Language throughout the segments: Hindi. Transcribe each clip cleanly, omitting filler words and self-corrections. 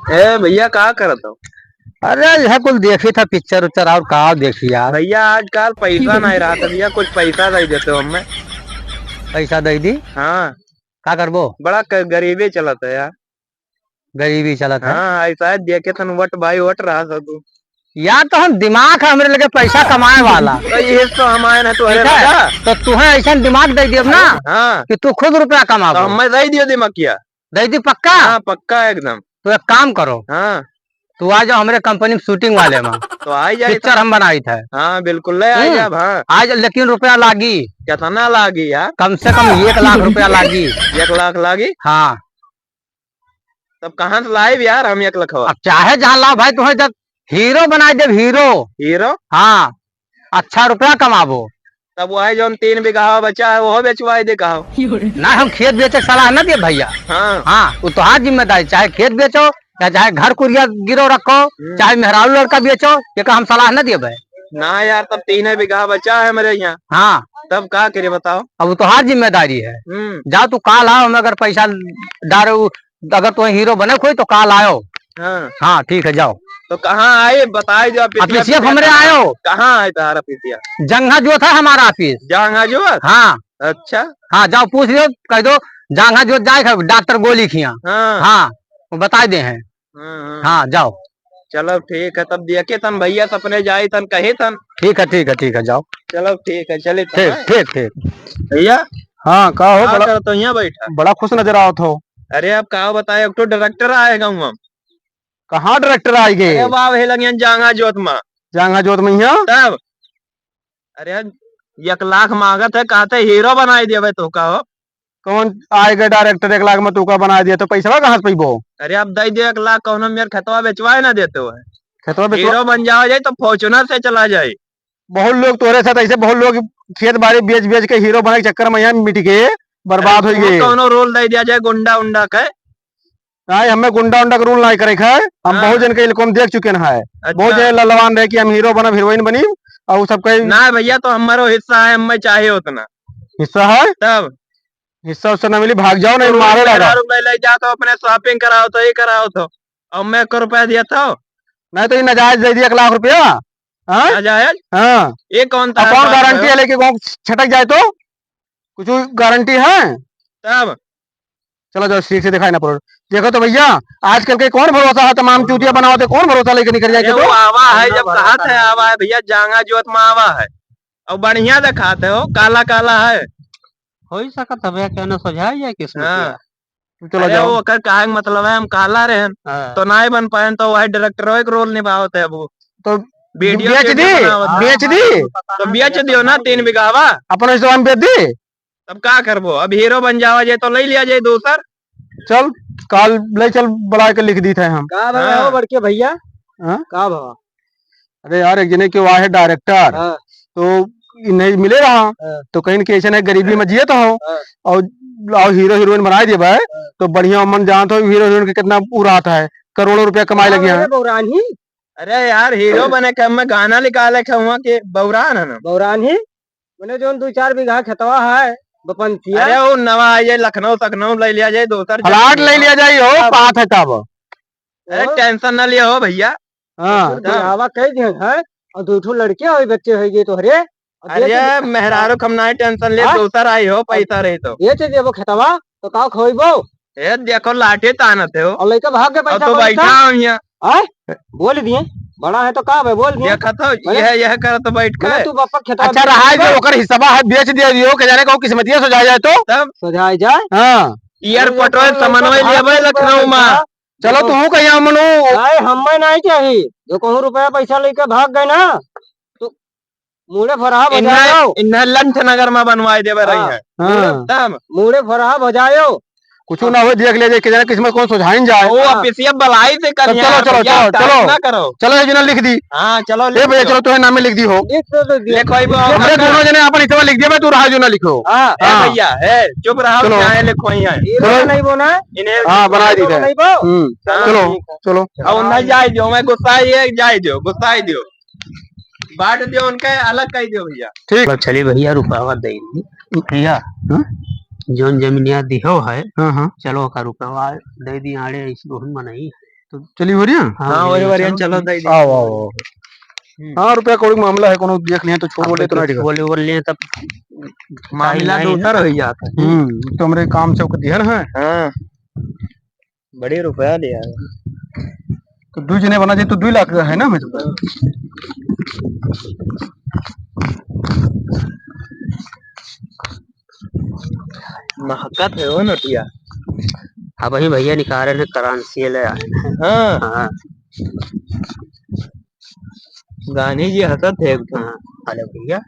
ए भैया कहाँ करत हो? अरे यह कुछ देखी था पिक्चर उच्चर और कहा देखी यार। भैया आजकल पैसा नहीं रहा था भैया, कुछ पैसा दे देते हो हमें। पैसा दे दी हाँ, का करबो। बड़ा गरीबी चलत है यार। गरीबी चलत है हाँ ऐसा है, देखे तन वट भाई वट रहा था तू। यार। तो हम दिमाग है हमरे लगे पैसा कमाए वाला। तो ये तो हमारे तो अरे ठीक है राजा। तो तुम्हें ऐसा दिमाग दे दियो ना हाँ, कि तू खुद रुपया तो कमाबो। हमें दे दियो दिमागिया। दे दी पक्का। हाँ पक्का एकदम। तो एक काम करो, हाँ तू आ जाओ हमारे कंपनी में शूटिंग वाले में। तो आ ही जाए पिक्चर था। हम बनाई थे। हाँ बिल्कुल ले आ जा। हाँ आज लेकिन रुपया लागी कितना लागी यार? कम से कम 1 लाख रुपया लागी। 1 लाख लागी? हाँ तब कहाँ से लाए यार हम 1 लाख? अब चाहे जहाँ लाओ भाई, तुम्हें जब हीरो बनाई दे हीरो। हीरो? हाँ अच्छा रुपया कमाबो। तब वही जो 3 बीघा बचा है वो बेचवाई दे कहा। ना हम खेत बेचे सलाह न दिए भैया। हाँ हाँ वो तो हाँ जिम्मेदारी, चाहे खेत बेचो या चाहे घर कुरिया गिरो रखो, चाहे मेहरारू लड़का बेचो, ये का हम सलाह न दिए भाई। ना यार, तब 3 बीघा बचा है मेरे यहाँ। हाँ तब क्या करे बताओ। अब वो तो हाँ जिम्मेदारी है। जाओ तू काल आओ, हम अगर पैसा डारे, अगर तुम्हें हीरो बने कोई तो काल आओ। हाँ हाँ ठीक है जाओ। तो कहाँ आए बताए जो ऑफिसिया हमरे आयो। कहाँ आए तारा पितिया? जंगा जो था हमारा ऑफिस। जहाँ जो? हाँ अच्छा। हाँ जाओ पूछ लियो, कह दो जंगा जो जाए डॉक्टर गोली खिया। हाँ हाँ वो बता दे हैं। हाँ जाओ। चलो ठीक है, तब देखे तन भैया सपने जाए तन कहे तन। ठीक है ठीक है ठीक है जाओ। चलो ठीक है चले ठीक ठीक ठीक भैया। हाँ कहो। क्या करता यहाँ बैठा? बड़ा खुश नजर आओ तो। अरे अब कहा बताए, अब तो डायरेक्टर आएगा हम। कहाँ डायरेक्टर आए गए? अरे वाह हे लगे जांगा जोत में। जांगा जोत में तब अरे 1 लाख मांगत है, कहते हीरो बनाई दिया तो कहो। कौन आएगा डायरेक्टर 1 लाख में तू का बना दिया तो पैसा कहाँ से पैबो? अरे अब दे दियो 1 लाख, कौन मेरे खतवा बेचवाए ना देते हो। खेतवा बेचवा हीरो बन जाओ जाए तो फॉर्चुनर से चला जाए। बहुत लोग तोरे साथ ऐसे, बहुत लोग खेत बाड़ी बेच बेच के हीरो बने के चक्कर में यहाँ मिट गए, बर्बाद हो गए। कौनो रोल दे दिया जाए गुंडा उंडा के। नहीं हमें गुंडा उंडा का रूल नहीं करे है। हम बहुत जन के हम देख चुके हैं। बहुत जन ललवान रहे कि हम हीरो बना हीरोइन बनी और सब कहीं ना भैया, तो हमारो हिस्सा है, हमें चाहिए उतना हिस्सा है। तब हिस्सा उससे न मिली भाग जाओ नहीं मारे लगा। ले जाता अपने शॉपिंग कराओ तो ये कराओ तो। और मैं 1 रुपया दिया था नहीं तो ये नाजायज दे दिया 1 लाख रुपया। नाजायज? हाँ ये कौन था? कौन गारंटी है लेके छटक जाए तो कुछ गारंटी है? तब चलो जाओ ठीक से दिखाई ना पड़ो। देखो तो भैया आजकल के कौन भरोसा है, तमाम चूतिया बनाओ कौन भरोसा लेके निकल जाए। वो आवा है, जब कहा था आवा है भैया, जांगा जोत में आवा है और बढ़िया दिखाते हो, काला काला है। हो ही सकत है भैया, कहना सुझाई जाए किसमें। हाँ चलो जाओ। वो कर कहा मतलब है, हम काला रहे तो ना ही बन पाए, तो वही डायरेक्टर एक रोल निभावते है वो तो वीडियो बेच दी बेच दी तो बेच दियो ना 3 बीघा अपना हिस्सा बेच दी। तब क्या करबो? अब हीरो बन जावा जाए तो ले लिया जाए दूसर। चल काल ले चल बड़ा के लिख दी थे हम। का हो बड़के भैया? का भावा? अरे यार एक जने के वहाँ है डायरेक्टर, तो नहीं मिले रहा तो कहीं कैसे नहीं गरीबी में जिए तो हो और हीरो हीरोइन बनाए दिए भाई तो बढ़िया मन जानते हो हीरो हीरोइन के कितना उड़ाता है, करोड़ों रुपया कमाए लगे हैं। अरे यार हीरो बने के मैं गाना निकाले के हुआ कि बौरान है ना बौरान ही मैंने जो 2-4 बीघा खेतवा है बपंतिया। अरे वो नवा आइए लखनऊ तखनऊ ले लिया जाए दूसर प्लाट ले लिया जाए हो बात है तब। अरे टेंशन न लिया हो भैया। हाँ कह दिए है और 2 लड़के और बच्चे हो तो हरे। अरे मेहरारू कम ना टेंशन ले, दूसर आई हो पैसा रही तो ये चीज वो खेतवा तो का खोइबो। ये देखो लाठी तानते हो और लड़का भाग के पैसा तो बैठा हूँ यहाँ। बोल दिए बड़ा है तो का भाई बोल दिए देखा तो यह कर तो बैठ कर तू बापा खेतवा। अच्छा रहा है जो ओकर हिस्सा है बेच दे दियो के जाने को किस्मतिया सजाया जाए तो तब सजाया जाए। हाँ एयरपोर्ट समन्वय लिया लखनऊ में। चलो तू कहीं मनु हमें नहीं चाहिए जो कहूँ रुपया पैसा लेके भाग गए ना तो मुड़े फराहा बजायो। इन्हें लंच नगर में बनवाई दे रही है। तब मुड़े फराहा बजायो कुछ ना हो देख ले के जाने किस्मत कौन सुझाइन जाए। वो ऑफिसियल बलाई से कर। चलो चलो चलो चलो ना करो। चलो ये लिख दी। हाँ चलो ले भैया चलो तुम्हें नाम लिख दी हो। लिखो हमने दोनों जने अपन हिस्सा लिख दिया, तू रहा जो ना लिखो। भैया है चुप रहो, लिखो नहीं बोना हाँ बना दी थे। चलो चलो और नहीं जाए दो, मैं गुस्सा जाए दो, गुस्सा दो बांट दो उनके अलग कह दो भैया। ठीक चलिए भैया रुपया दे भैया जोन जमीनिया दिहो है। चलो का रुपया दे दी आड़े इस बहुत मनाई। तो चली हो रही है। हाँ वही चलो दे दे। आओ आओ आओ। हाँ रुपया कौड़ी मामला है, कोनो देख लिए तो छोड़ बोले तो नहीं बोले बोल लिए तब मामला तो उतर हो जाता है। तो हमारे काम से दिहन है। हाँ बड़े रुपया लिया तो 2 जने बना जाए तो 2 लाख है ना हमें तो। महकत है वो नोटिया। अब वही भैया निकाल रहे करेंसी ले आए। हाँ हाँ गांधी जी हंसत है एकदम। हाँ अरे भैया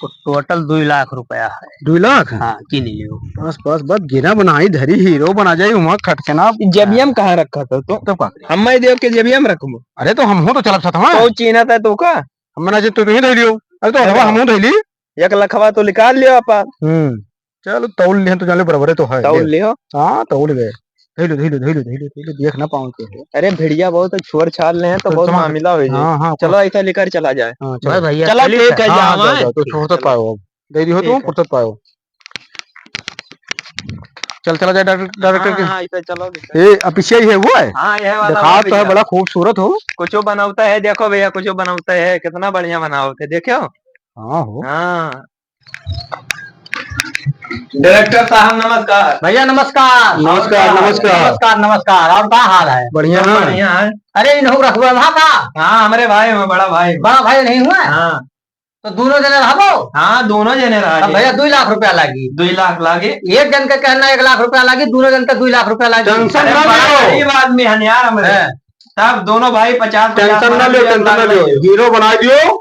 तो टोटल 2 लाख रुपया है। 2 लाख हाँ गिन लियो। बस बस बस गिना बनाई धरी हीरो बना जाए वहाँ खट के ना। जेबीएम कहाँ रखा था तो? तब का हम मैं देव के जेबीएम रखूं। अरे तो हम हो तो चलब साथ में। तो चीना था तो का हम ना जे तू नहीं धैलियो। अरे तो हम हो धैली 1 लखवा तो निकाल लियो आपा। चलो तौल लिहन तो जाने बराबर तो है। तौल लियो। हाँ तौल गए। धैलो धैलो धैलो धैलो धैलो देख ना पाऊं के। अरे भेड़िया बहुत छोड़ छाड़ ले हैं तो बहुत मामला हो जाए। हाँ हाँ चलो ऐसा लेकर चला जाए। हाँ बस भैया चलो ठीक है हाँ, जाओ। जाओ, तो फुर्सत पाओ दे दी हो तुम फुर्सत पाओ। चल चला जाए डायरेक्टर के। हाँ ऐसा चलो। ये पीछे ही है वो है। हाँ यह वाला दिखा तो है बड़ा खूबसूरत हो। कुछ बनाता है देखो भैया कुछ बनाता है कितना बढ़िया बनाते देखो। हाँ हो। हाँ डायरेक्टर साहब नमस्कार। भैया नमस्कार नमस्कार नमस्कार नमस्कार नमस्कार। और क्या हाल है? बढ़िया है। बढ़िया है। अरे इन्हों रखबो वहाँ का। हाँ हमारे भाई में बड़ा भाई नहीं हुआ। हाँ तो दोनों जने रहबो। हाँ दोनों जने रहा भैया 2 लाख रुपया लागी। 2 लाख लागे। एक जन का कहना 1 लाख रुपया लागी, दोनों जन का 2 लाख रुपया लागी। गरीब आदमी है यार हमारे सब दोनों भाई 50 टेंशन ना लियो टेंशन ना लियो हीरो बना दियो।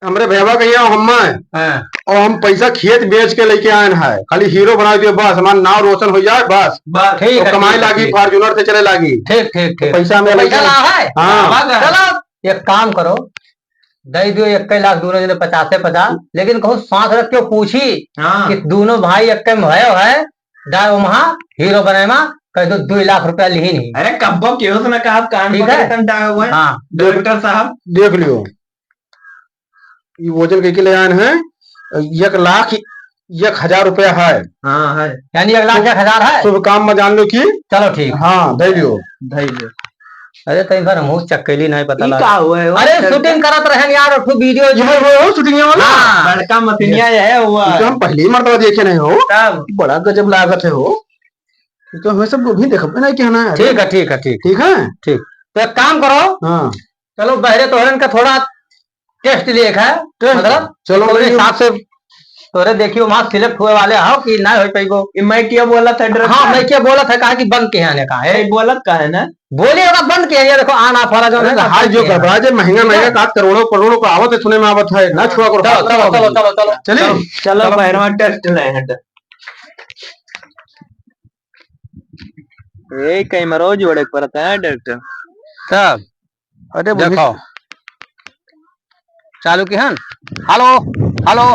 हमरे भैया कहिया हम और हम पैसा खेत बेच के लेके आए हैं। खाली हीरो बना दियो बस हमारा नाम रोशन हो जाए बस। ठीक है कमाई लागी फॉर्च्यूनर से चले लागी। ठीक ठीक ठीक पैसा में हाँ चलो एक काम करो दे दियो 1 लाख दोनों जने 50 लेकिन कहूँ सांस रख के पूछी कि दोनों भाई 1 में भयो है डाय वहाँ हीरो बने मा कह दो 2 लाख रुपया ली नहीं। अरे कब्बो क्यों उसने कहा कान पकड़ है। हाँ डायरेक्टर साहब देख लियो ये वजन के ले आए हैं 1 लाख 1,000 रुपया है। हाँ है यानी 1 लाख 1,000 है। शुभ काम में जान लो की। चलो ठीक हाँ दे लियो। अरे कई बार हम चक्केली नहीं पता लगा। अरे शूटिंग करत रहे यार वीडियो शूटिंग वाला बड़का मशीनिया है हुआ। तो हम पहली मर्तबा देखे नहीं हो तब बड़ा गजब लागत है हो। तो हमें सब भी देखो ना क्या ना। ठीक है ठीक है ठीक ठीक है ठीक। तो एक काम करो हाँ चलो बहरे तोहरन का थोड़ा टेस्ट लिए है मतलब चलो मेरे हिसाब से तोरे देखियो वहाँ सिलेक्ट हुए वाले हो कि ना हो पाएगो। मैं क्या बोला था हाँ मैं क्या बोला था कहा कि बंद के आने का है बोला का है ना बोलिए होगा बंद के ये देखो आना फरा जो है हाल जो गड़बड़ा जो महंगा महंगा का करोड़ों करोड़ों का आवत है सुने में आवत है ना छुआ करो। चलो चलो चलो चलो चलो चलिए चलो पहरवा टेस्ट ले हट ए कैमरा जोड़े पड़ता है डायरेक्टर सब। अरे देखो चालू की हन हेलो हेलो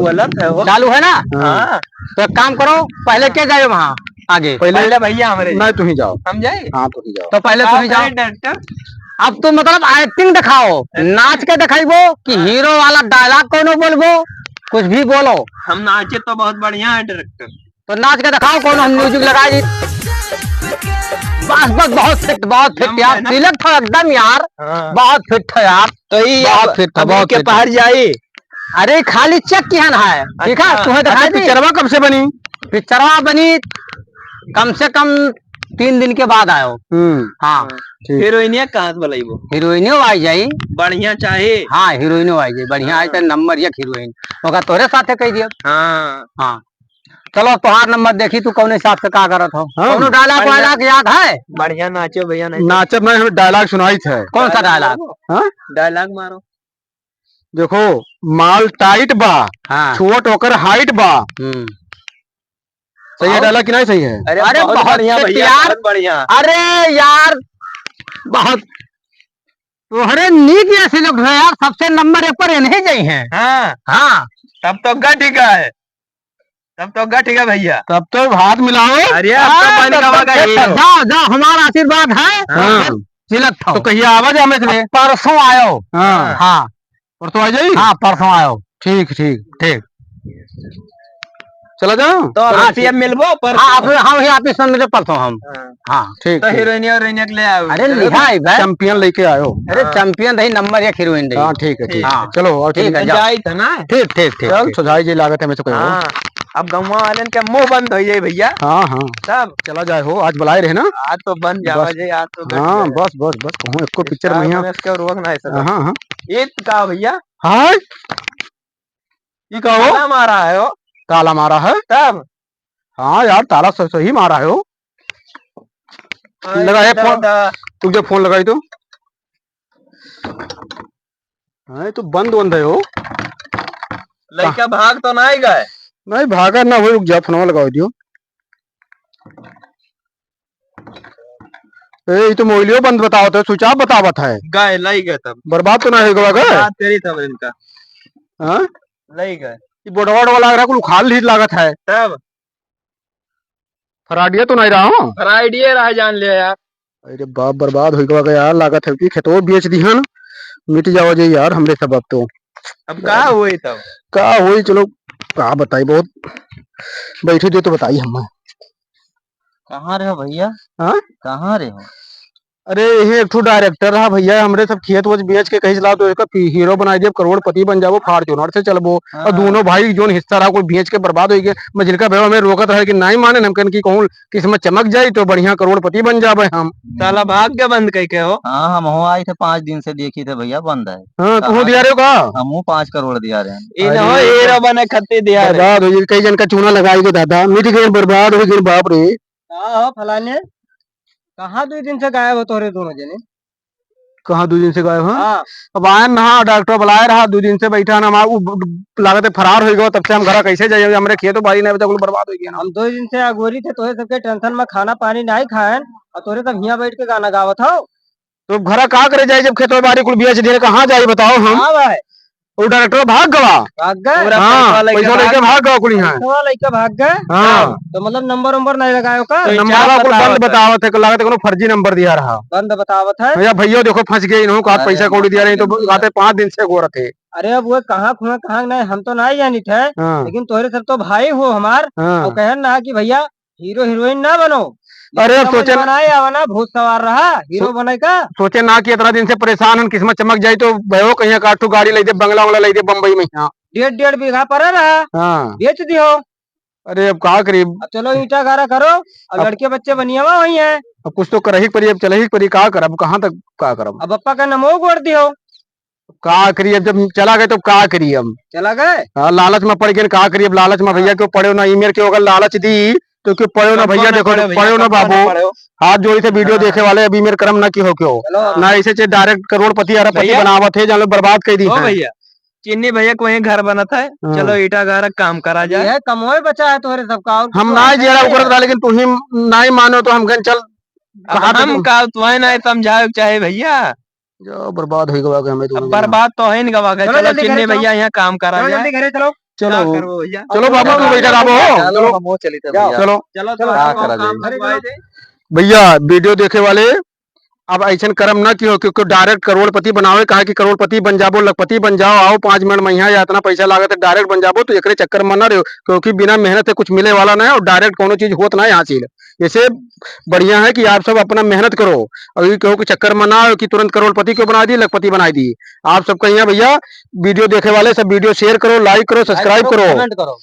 गलत है वो चालू है ना। हाँ तो एक काम करो पहले क्या जाए वहाँ आगे पहले भैया हमारे नहीं तुम ही जाओ हम जाए। हाँ तुम ही जाओ तो पहले तुम ही जाओ डायरेक्टर। अब तो मतलब एक्टिंग दिखाओ नाच के दिखाइबो कि हीरो वाला डायलॉग कोनो बोलबो कुछ भी बोलो। हम नाचे तो बहुत बढ़िया है डायरेक्टर। तो नाच के दिखाओ कौन हम म्यूजिक लगाई बस बस बहुत फिट यार सिलेक्ट हो एकदम यार। बहुत फिट है यार। तो ये बहुत फिट है बहुत के बाहर जाए। अरे खाली चेक किहन है ठीक है तुम्हें दिखाई दी। पिक्चरवा कब से बनी? पिक्चरवा बनी कम से कम 3 दिन के बाद आयो। हाँ हीरोइनिया कहाँ से बुलाइबो? हीरोइनो आई जाई बढ़िया चाहे। हाँ हीरोइनो आई जाई बढ़िया आई तो नंबर 1 हीरोइन होगा तोरे साथे कह दियो। हाँ हाँ चलो तोहार नंबर देखी तू कौन हिसाब से क्या करत हो। कौन डायलॉग वायलॉग याद है? बढ़िया नाचो भैया नहीं नाचब में हमें डायलॉग सुनाई थे। कौन सा डायलॉग? हाँ डायलॉग मारो। देखो माल टाइट बा हाँ छोट होकर हाइट बा। सही है डायलॉग कि नहीं सही है? अरे बहुत बढ़िया यार बढ़िया। अरे यार बहुत तोहरे नीक ऐसे लोग है यार सबसे नंबर 1 पर इन्हें जाई हैं। हाँ हाँ तब तो ठीक है तब तो ठीक है भैया। तब तो हाथ मिलाओ। अरे जाओ जाओ हमारा आशीर्वाद है। सिलेक्ट हो तो कहिए आवाज हमें से परसों आयो। हाँ हाँ परसों आ जाइए। हाँ परसों आयो। ठीक ठीक ठीक चला जाओ तो हाँ, आप अब मिलबो पर हाँ आप हम ही ऑफिस में मिले परसों हम। हाँ ठीक तो ठीक। हीरोइन और हीरोइन ले आओ। अरे लिखा है भाई, चैंपियन लेके आयो। अरे चैंपियन रही नंबर 1 हीरोइन रही। हाँ ठीक है ठीक है। हाँ चलो और ठीक है, तो जाओ। जाई था ना। ठीक ठीक ठीक चल ठीक। सुधाई जी लागत है मैं तो कहो। हाँ अब गाँव वाले के मुंह बंद हो जाए भैया हाँ हाँ सब। चला जाए हो, आज बुलाए रहे ना। आज तो बन जावा बस जे, आज तो गट हाँ गए। बस बस बस कहूँ इसको पिक्चर स्टार में यहाँ। गणेश के रोक ना ऐसा। हाँ हाँ ये का भैया हाँ ये कहो ताला मारा है वो ताला मारा है। तब हाँ यार ताला सही मारा है वो। लगा है फोन, तू जब फोन लगाई तो हाँ ये तो बंद बंद है वो। लड़का भाग तो नहीं गए। नहीं भागा ना हो, रुक जा फोन लगाओ दियो। ये तो मोबाइलियो बंद बतावत है, स्विच ऑफ बतावत है। गए लई गए तब। बर्बाद तो नहीं होगा गए। बात करी तब इनका हाँ लई गए ये बोडवाड वाला लग रहा है, कुल खाल ही लागत है। तब फराडिया तो नहीं रहा हूँ। फ्राइडे रह जान लिया यार। अरे बाप बर्बाद हो गया यार, लागत है कि खेतो बेच दिहन मिट जाओ जे यार हमरे सब। अब तो अब कहा हुई तब का हुई, चलो का बताई, बहुत बैठे जो तो बताई हम। कहाँ रहे हो भैया? हाँ कहाँ रहे हो? अरे ये एक ठो डायरेक्टर रहा भैया, हमरे सब खेत वोच बेच के कहीं चला तो इसका हीरो बना दिया, करोड़पति बन जाओ, फॉर्च्यूनर से चलबो। और दोनों भाई जो हिस्सा रहा कोई बेच के बर्बाद हो गए। मैं जिनका भाई हमें रोकत रहे कि नहीं माने, हम कहन की कहूँ किस्मत चमक जाए तो बढ़िया करोड़पति बन जावे हम। साला भाग के बंद कह के हो। हाँ हम हो आए थे 5 दिन से, देखी थे भैया बंद है। हाँ तू दिया रे का हम 5 करोड़ दिया रहे हैं। इन हो हीरो बने खत्ते दिया रे। बर्बाद हो गई, कई जन का चूना लगाई गए दादा, मिट गए बर्बाद हो गए बाप रे। हाँ फलाने कहाँ 2 दिन से गायब हो तोरे दोनों जने? कहाँ 2 दिन से गायब? हाँ हाँ अब आए ना, डॉक्टर बुलाए रहा 2 दिन से बैठा ना, लागत है फरार हो गया। तब से हम घर कैसे जाइए, हमरे खेत बाड़ी नहीं बचा, कुल बर्बाद हो गया ना। हम 2 दिन से अगोरी थे, तोरे सबके टेंशन में खाना पानी नहीं खाएं और तोरे सब यहाँ बैठ के गाना गावत हो। तो घर का करे जाए जब खेत बाड़ी कुल बेच दिए, कहाँ जाए बताओ हम? हाँ भाई वो डायरेक्टर भाग गवा। भाग गए। पूरा हाँ पैसा पैसा लेके भाग गवा कुल यहाँ। सवा लइका भाग गए। हाँ तो मतलब नंबर उम्बर नहीं लगायो का? तो नंबर कुल बतावत बंद है। बतावत है, लागत है कोनो फर्जी नंबर दिया रहा। बंद बतावत है। भैया भैया देखो फंस गए इन्हों का, अरे पैसा कौड़ी दिया नहीं तो कहते 5 दिन से गोर थे। अरे अब वो कहाँ खुआ कहाँ नहीं हम तो नहीं जानी थे, हाँ लेकिन तोरे सब तो भाई हो हमार। हाँ तो कहन ना कि भैया हीरो हीरोइन ना बनो। अरे अब समझ सोचे में नहीं आवा ना, भूत सवार रहा हीरो बने का। सोचे ना कि इतना दिन से परेशान हन, किस्मत चमक जाए तो भयो कहीं काठू गाड़ी ले दे, बंगला वंगला ले दे बम्बई में यहाँ। 1.5 बीघा पर रहा, हाँ बेच दियो। अरे अब का करी, अब चलो ईटा गारा करो और लड़के बच्चे बनियावा वही है। अब कुछ तो करही पड़ी, अब चलही पड़ी, का करब कहाँ तक का करब, अब अप्पा का नमो गोड़ दियो। का करी। अब जब चला गए तो का करी हम? चला गए। हाँ लालच में पड़ गए, का करी अब लालच में। भैया क्यों पड़े ना, ईमेल के अगर लालच दी तो क्यों पड़े ना भैया, देखो पड़े ना बाबू। हाथ जोड़ी थे वीडियो देखे वाले, अभी मेरे कर्म ना की हो क्यों चलो ना, ऐसे चाहे डायरेक्ट करोड़पति अरबपति भैया। बनावत है, जहाँ लोग बर्बाद कर दी ओ है। भैया चिन्नी भैया को वहीं घर बना था। हाँ। चलो ईटा गारा काम करा जाए। ये कमोए बचा है तोरे सबका। और हम कुछ ना ऐसा जेरा नहीं है। करत रहा, लेकिन तू ही नहीं मानो तो हम कहें चल अब कहाँ हम तक का तुम्हें नहीं समझाओ चाहे भैया। जो बर्बाद हो गया हमें अब दोनों। बर्बाद तो है नहीं गवा गए। चलो चलो जल्दी चिन्नी घरे भैया यहाँ काम करा चलो जाए। जल्दी घरे चलो। क्या चलो करो भैया? चलो बाबू तू बैठा रहो। चलो चलो हम वो चली थे जाओ। भैया। चलो चलो चलो, चलो करा काम जाइए। करवाए दे। भैया वीडियो देखे वाले अब ऐसा कर्म ना क्यों, क्योंकि डायरेक्ट करोड़पति बनावे, कहा कि करोड़पति बन जाओ, लखपति बन जाओ, आओ 5 मिनट में यहाँ या इतना पैसा लागत है डायरेक्ट बन जाओ, तो एकरे चक्कर में ना रहो, क्योंकि बिना मेहनत से कुछ मिले वाला नहीं, और डायरेक्ट कोनो चीज होत ना हासिल। इससे बढ़िया है कि आप सब अपना मेहनत करो, अभी कहो कि चक्कर में ना हो कि तुरंत करोड़पति क्यों बना दी, लखपति बना दी। आप सब कहिए भैया वीडियो देखे वाले सब वीडियो शेयर करो, लाइक करो, सब्सक्राइब करो, कमेंट करो,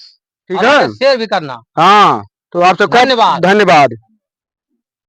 ठीक है? शेयर भी करना। हाँ तो आप सबका धन्यवाद। धन्यवाद।